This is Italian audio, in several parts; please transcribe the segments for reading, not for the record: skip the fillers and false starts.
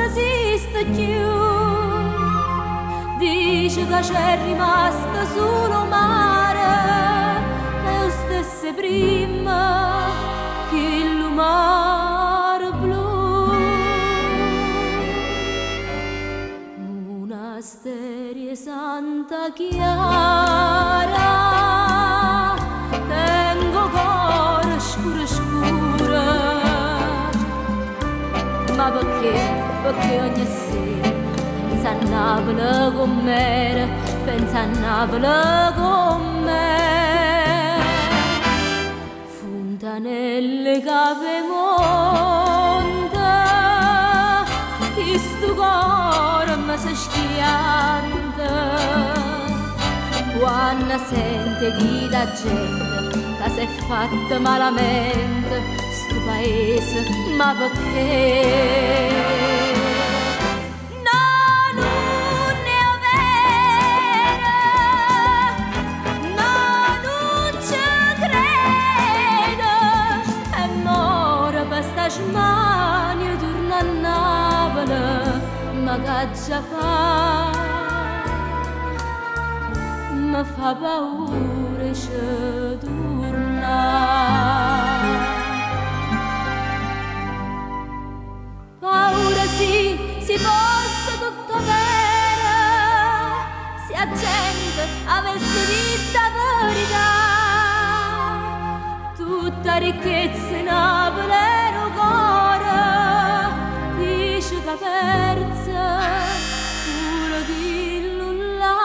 esiste più. Dice che c'è rimasta solo mare, le stesse prima che il mare blu. Monasteri Santa Chiara, tengo cuore scuro scuro, ma perché ogni sera pensa a Napoli con me, pensa a Napoli con me. Fontanelle capemonte, questo cuore mi si schianta quando sente di da gente che si è fatta malamente sto paese, ma perché? Smania torna a Napoli, ma che già fa? Mi fa paura se torna. Paura sì, si fosse tutto vero, se la gente avesse detto la verità, tutta ricchezza in Napoli persa pure di lullà.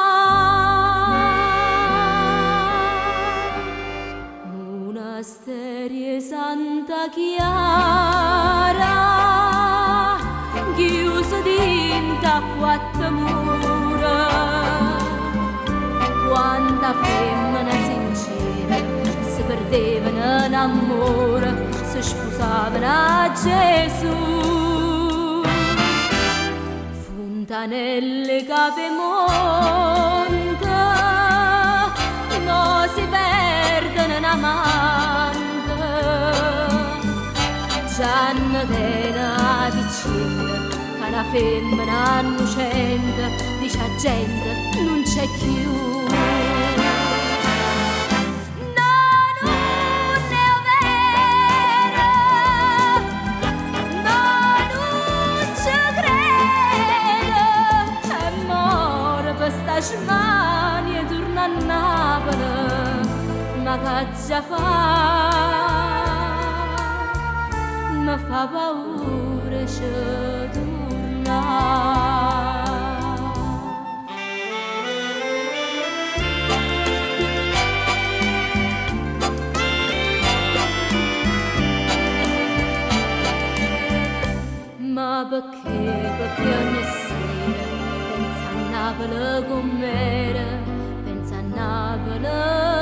Monasteri Santa Chiara, chiuso dinta quattro mura, quanta femmina sincera si perdevano in amore, si sposavano a Gesù. Fontanelle capemonte, mo si perdono in amante, già non tena vicina, che una femmina innocente, dice a gente non c'è più. Smania torna a Napoli, ma che già fa? Mi fa paura se torna. Ma perché ogni sera Napoli con me, pensa a Napoli